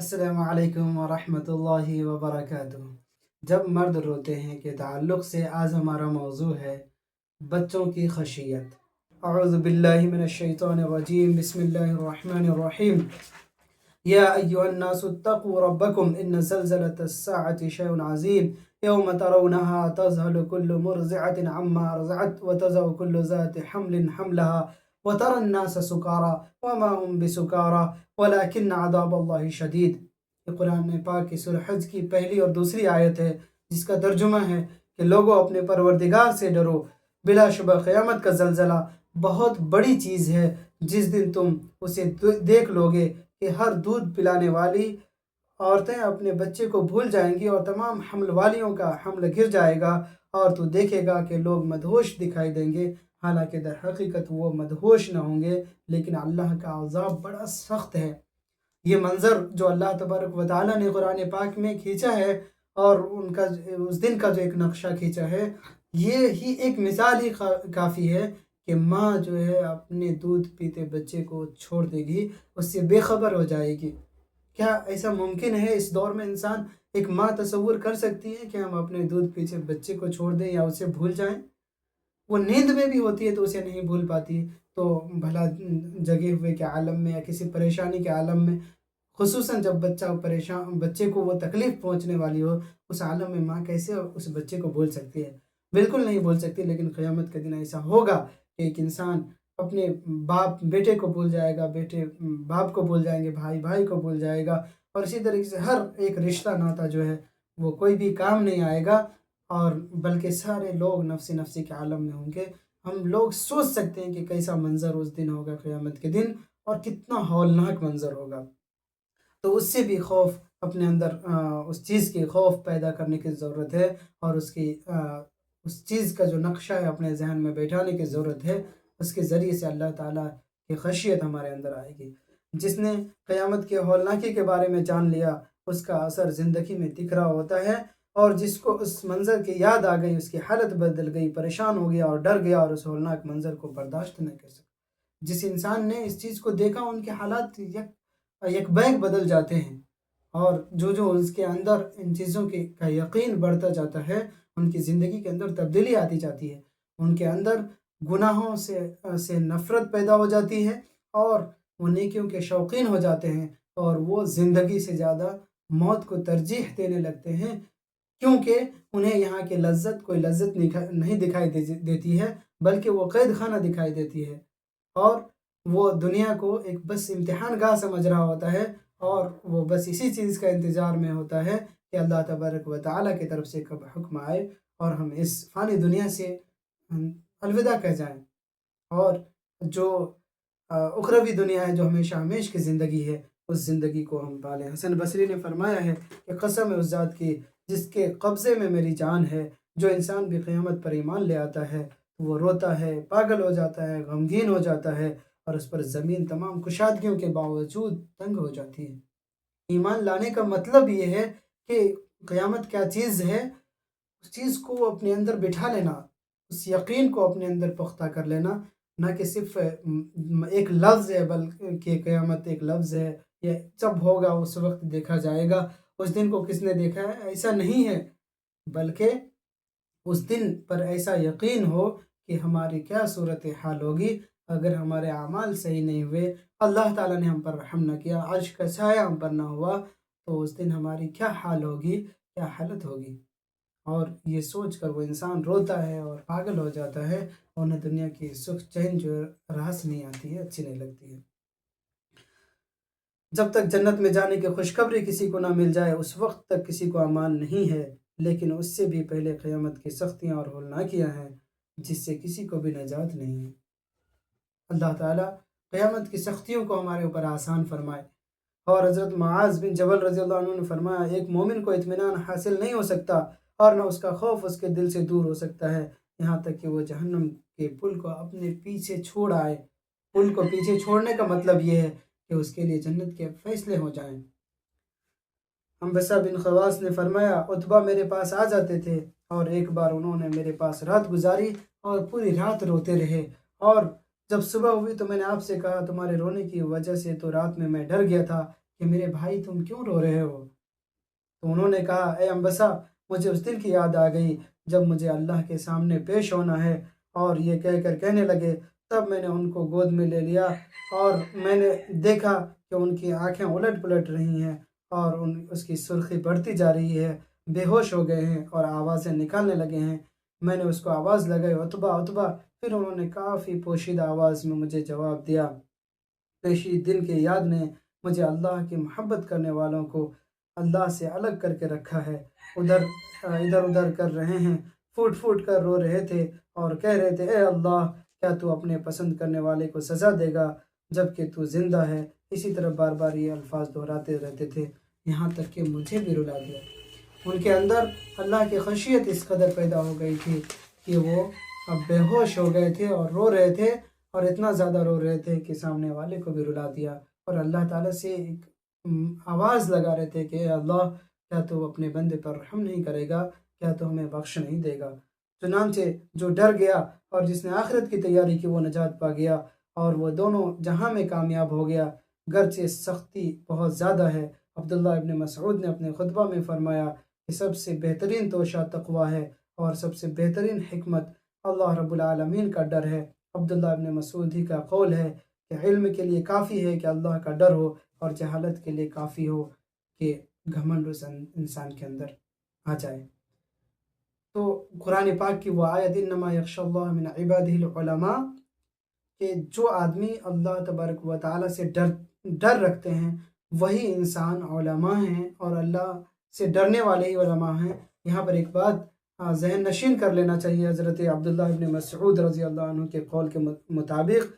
السلام علیکم ورحمۃ اللہ وبرکاتہ۔ جب مرد روتے ہیں کے تعلق سے آج ہمارا موضوع ہے بچوں کی خشیت۔ اعوذ باللہ من الشیطان الرجیم، بسم اللہ الرحمن الرحیم۔ یا ایھا الناس اتقوا ربکم ان زلزلۃ الساعۃ شیء عظیم یوم ترونها تذهل كل مرضعة عما ارضعت وتضع كل ذات حمل حملها وترى الناس سکارى وما هم بسکارى ولكن عذاب اللہ شدید۔ یہ قرآن پاک کی سورہ حج کی پہلی اور دوسری آیت ہے، جس کا ترجمہ ہے کہ لوگوں اپنے پروردگار سے ڈرو، بلا شبہ قیامت کا زلزلہ بہت بڑی چیز ہے۔ جس دن تم اسے دیکھ لو گے کہ ہر دودھ پلانے والی عورتیں اپنے بچے کو بھول جائیں گی اور تمام حمل والیوں کا حمل گر جائے گا، اور تو دیکھے گا کہ لوگ مدہوش دکھائی دیں گے، حالانکہ در حقیقت وہ مدہوش نہ ہوں گے، لیکن اللہ کا عذاب بڑا سخت ہے۔ یہ منظر جو اللہ تبارک و تعالیٰ نے قرآن پاک میں کھینچا ہے اور ان کا اس دن کا جو ایک نقشہ کھینچا ہے، یہ ہی ایک مثال ہی کافی ہے کہ ماں جو ہے اپنے دودھ پیتے بچے کو چھوڑ دے گی، اس سے بے خبر ہو جائے گی۔ کیا ایسا ممکن ہے؟ اس دور میں انسان ایک ماں تصور کر سکتی ہے کہ ہم اپنے دودھ پیتے بچے کو چھوڑ دیں یا اسے بھول جائیں؟ وہ نیند میں بھی ہوتی ہے تو اسے نہیں بھول پاتی، تو بھلا جگے ہوئے کے عالم میں یا کسی پریشانی کے عالم میں، خصوصاً جب بچے کو وہ تکلیف پہنچنے والی ہو، اس عالم میں ماں کیسے اس بچے کو بھول سکتی ہے؟ بالکل نہیں بھول سکتی۔ لیکن قیامت کے دن ایسا ہوگا کہ ایک انسان اپنے باپ بیٹے کو بھول جائے گا، بیٹے باپ کو بھول جائیں گے، بھائی بھائی کو بھول جائے گا، اور اسی طریقے سے ہر ایک رشتہ ناتا جو ہے وہ کوئی بھی کام نہیں آئے گا، اور بلکہ سارے لوگ نفسی نفسی کے عالم میں ہوں گے۔ ہم لوگ سوچ سکتے ہیں کہ کیسا منظر اس دن ہوگا قیامت کے دن، اور کتنا ہولناک منظر ہوگا۔ تو اس سے بھی خوف اپنے اندر اس چیز کی خوف پیدا کرنے کی ضرورت ہے، اور اس چیز کا جو نقشہ ہے اپنے ذہن میں بیٹھانے کی ضرورت ہے۔ اس کے ذریعے سے اللہ تعالیٰ کی خشیت ہمارے اندر آئے گی۔ جس نے قیامت کے ہولناکی کے بارے میں جان لیا، اس کا اثر زندگی میں دکھ رہا ہوتا ہے، اور جس کو اس منظر کی یاد آ گئی، اس کی حالت بدل گئی، پریشان ہو گیا اور ڈر گیا، اور اس ہولناک منظر کو برداشت نہ کر سکا۔ جس انسان نے اس چیز کو دیکھا، ان کے حالات یک بیک بدل جاتے ہیں، اور جو اس کے اندر ان چیزوں کا یقین بڑھتا جاتا ہے، ان کی زندگی کے اندر تبدیلی آتی جاتی ہے، ان کے اندر گناہوں سے نفرت پیدا ہو جاتی ہے، اور وہ نیکیوں کے شوقین ہو جاتے ہیں، اور وہ زندگی سے زیادہ موت کو ترجیح دینے لگتے ہیں، کیونکہ انہیں یہاں کی لذت کوئی لذت نہیں دکھائی دیتی ہے، بلکہ وہ قید خانہ دکھائی دیتی ہے، اور وہ دنیا کو ایک بس امتحان گاہ سمجھ رہا ہوتا ہے، اور وہ بس اسی چیز کا انتظار میں ہوتا ہے کہ اللہ تبارک و تعالیٰ کی طرف سے کب حکم آئے اور ہم اس فانی دنیا سے الوداع کہہ جائیں، اور جو اخروی دنیا ہے، جو ہمیشہ ہمیش کی زندگی ہے، اس زندگی کو ہم پالیں۔ حسن بصری نے فرمایا ہے کہ قسم ہے اس ذات کی جس کے قبضے میں میری جان ہے، جو انسان بھی قیامت پر ایمان لے آتا ہے وہ روتا ہے، پاگل ہو جاتا ہے، غمگین ہو جاتا ہے، اور اس پر زمین تمام کشادگیوں کے باوجود تنگ ہو جاتی ہے۔ ایمان لانے کا مطلب یہ ہے کہ قیامت کیا چیز ہے، اس چیز کو اپنے اندر بٹھا لینا، اس یقین کو اپنے اندر پختہ کر لینا، نہ کہ صرف ایک لفظ ہے، بلکہ قیامت ایک لفظ ہے، یہ جب ہوگا اس وقت دیکھا جائے گا، اس دن کو کس نے دیکھا ہے؟ ایسا نہیں ہے، بلکہ اس دن پر ایسا یقین ہو کہ ہماری کیا صورتحال ہوگی اگر ہمارے اعمال صحیح نہیں ہوئے، اللہ تعالیٰ نے ہم پر رحم نہ کیا، عرش کا سایہ ہم پر نہ ہوا، تو اس دن ہماری کیا حال ہوگی، کیا حالت ہوگی۔ اور یہ سوچ کر وہ انسان روتا ہے اور پاگل ہو جاتا ہے، اور انہیں دنیا کی سکھ چین جو راس نہیں آتی ہے، اچھی نہیں لگتی ہے۔ جب تک جنت میں جانے کی خوشخبری کسی کو نہ مل جائے، اس وقت تک کسی کو امان نہیں ہے، لیکن اس سے بھی پہلے قیامت کی سختیاں اور ہولناکیاں ہیں، جس سے کسی کو بھی نجات نہیں ہے۔ اللہ تعالیٰ قیامت کی سختیوں کو ہمارے اوپر آسان فرمائے۔ اور حضرت معاذ بن جبل رضی اللہ عنہ نے فرمایا، ایک مومن کو اطمینان حاصل نہیں ہو سکتا، اور نہ اس کا خوف اس کے دل سے دور ہو سکتا ہے، یہاں تک کہ وہ جہنم کے پل کو اپنے پیچھے چھوڑ آئے۔ پل کو پیچھے چھوڑنے کا مطلب یہ ہے کہ اس کے لیے جنت کے فیصلے ہو جائیں۔ انبسہ بن خواص نے فرمایا، عتبہ میرے پاس آ جاتے تھے، اور ایک بار انہوں نے میرے پاس رات گزاری اور پوری رات روتے رہے، اور جب صبح ہوئی تو میں نے آپ سے کہا، تمہارے رونے کی وجہ سے تو رات میں ڈر گیا تھا کہ میرے بھائی تم کیوں رو رہے ہو؟ تو انہوں نے کہا اے انبسا، مجھے اس دن کی یاد آ گئی جب مجھے اللہ کے سامنے پیش ہونا ہے، اور یہ کہہ کر کہنے لگے، تب میں نے ان کو گود میں لے لیا اور میں نے دیکھا کہ ان کی آنکھیں الٹ پلٹ رہی ہیں اور اس کی سرخی بڑھتی جا رہی ہے، بے ہوش ہو گئے ہیں اور آوازیں نکالنے لگے ہیں۔ میں نے اس کو آواز لگائی، عتبہ عتبہ، پھر انہوں نے کافی پوشیدہ آواز میں مجھے جواب دیا۔ پیشی دن کے یاد نے مجھے اللہ کی محبت کرنے والوں کو اللہ سے الگ کر کے رکھا ہے۔ ادھر ادھر کر رہے ہیں، پھوٹ پھوٹ کر رو رہے تھے اور کہہ رہے تھے اے اللہ، کیا تو اپنے پسند کرنے والے کو سزا دے گا جب کہ تو زندہ ہے؟ اسی طرح بار بار یہ الفاظ دہراتے رہتے تھے، یہاں تک کہ مجھے بھی رلا دیا۔ ان کے اندر اللہ کی خشیت اس قدر پیدا ہو گئی تھی کہ وہ اب بے ہوش ہو گئے تھے اور رو رہے تھے، اور اتنا زیادہ رو رہے تھے کہ سامنے والے کو بھی رلا دیا، اور اللہ تعالیٰ سے ایک آواز لگا رہے تھے کہ اے اللہ، کیا تو اپنے بندے پر رحم نہیں کرے گا؟ کیا تو ہمیں بخش نہیں دے گا؟ چنانچہ جو ڈر گیا اور جس نے آخرت کی تیاری کی وہ نجات پا گیا، اور وہ دونوں جہاں میں کامیاب ہو گیا، گرچہ سختی بہت زیادہ ہے۔ عبداللہ ابن مسعود نے اپنے خطبہ میں فرمایا کہ سب سے بہترین توشہ تقویٰ ہے، اور سب سے بہترین حکمت اللہ رب العالمین کا ڈر ہے۔ عبداللہ ابن مسعود ہی کا قول ہے کہ علم کے لیے کافی ہے کہ اللہ کا ڈر ہو، اور جہالت کے لیے کافی ہو کہ گھمنڈ اس انسان کے اندر آ جائے۔ تو قرآن پاک کی وہ آیت انما یخشی اللہ من عبادہ العلماء، کہ جو آدمی اللہ تبارک و تعالیٰ سے ڈر رکھتے ہیں وہی انسان علماء ہیں، اور اللہ سے ڈرنے والے ہی علماء ہیں۔ یہاں پر ایک بات ذہن نشین کر لینا چاہیے حضرت عبداللہ ابن مسعود رضی اللہ عنہ کے قول کے مطابق،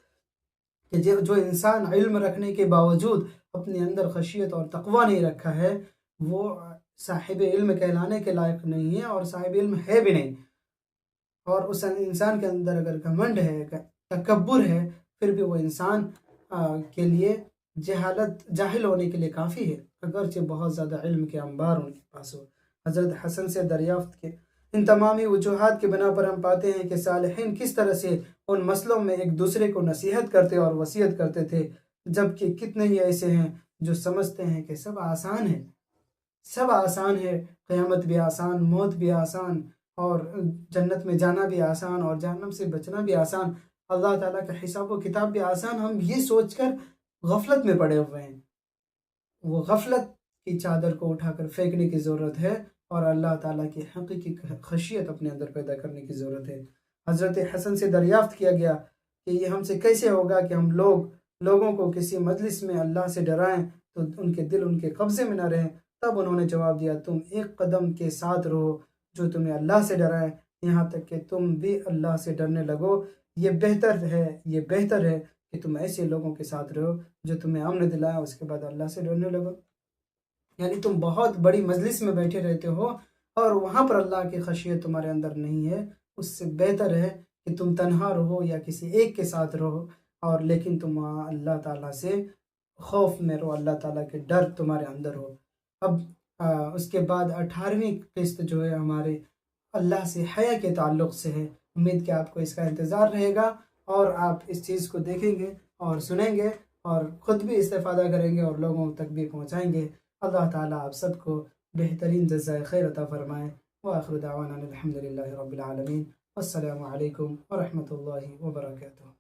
کہ جو انسان علم رکھنے کے باوجود اپنے اندر خشیت اور تقویٰ نہیں رکھا ہے، وہ صاحب علم کہلانے کے لائق نہیں ہے، اور صاحب علم ہے بھی نہیں۔ اور اس انسان کے اندر اگر گھمنڈ ہے، تکبر ہے، پھر بھی وہ انسان کے لیے جاہل ہونے کے لیے کافی ہے، اگرچہ بہت زیادہ علم کے انبار ان کے پاس ہو۔ حضرت حسن سے دریافت کے ان تمامی وجوہات کے بنا پر ہم پاتے ہیں کہ صالحین کس طرح سے ان مسئلوں میں ایک دوسرے کو نصیحت کرتے اور وصیت کرتے تھے، جبکہ کتنے ہی ایسے ہیں جو سمجھتے ہیں کہ سب آسان ہے، سب آسان ہے، قیامت بھی آسان، موت بھی آسان، اور جنت میں جانا بھی آسان اور جہنم سے بچنا بھی آسان، اللہ تعالیٰ کا حساب و کتاب بھی آسان۔ ہم یہ سوچ کر غفلت میں پڑے ہوئے ہیں۔ وہ غفلت کی چادر کو اٹھا کر پھینکنے کی ضرورت ہے، اور اللہ تعالیٰ کی حقیقی خشیت اپنے اندر پیدا کرنے کی ضرورت ہے۔ حضرت حسن سے دریافت کیا گیا کہ یہ ہم سے کیسے ہوگا کہ ہم لوگوں کو کسی مجلس میں اللہ سے ڈرائیں تو ان کے دل ان کے قبضے میں نہ رہیں؟ تب انہوں نے جواب دیا، تم ایک قدم کے ساتھ رہو جو تمہیں اللہ سے ڈرائے، یہاں تک کہ تم بھی اللہ سے ڈرنے لگو۔ یہ بہتر ہے کہ تم ایسے لوگوں کے ساتھ رہو جو تمہیں امن دلائے، اس کے بعد اللہ سے ڈرنے لگو۔ یعنی تم بہت بڑی مجلس میں بیٹھے رہتے ہو اور وہاں پر اللہ کی خشیت تمہارے اندر نہیں ہے، اس سے بہتر ہے کہ تم تنہا رہو یا کسی ایک کے ساتھ رہو، اور لیکن تم وہاں اللہ تعالیٰ سے خوف میں رہو، اللہ تعالیٰ کے ڈر تمہارے اندر ہو۔ اب اس کے بعد 18ویں قسط جو ہے ہمارے اللہ سے حیا کے تعلق سے ہے۔ امید کہ آپ کو اس کا انتظار رہے گا، اور آپ اس چیز کو دیکھیں گے اور سنیں گے اور خود بھی استفادہ کریں گے اور لوگوں تک بھی پہنچائیں گے۔ اللہ تعالیٰ آپ سب کو بہترین جزائے خیر عطا فرمائے۔ وآخر دعوانا الحمد للہ رب العالمین، والسلام علیکم ورحمۃ اللہ وبرکاتہ۔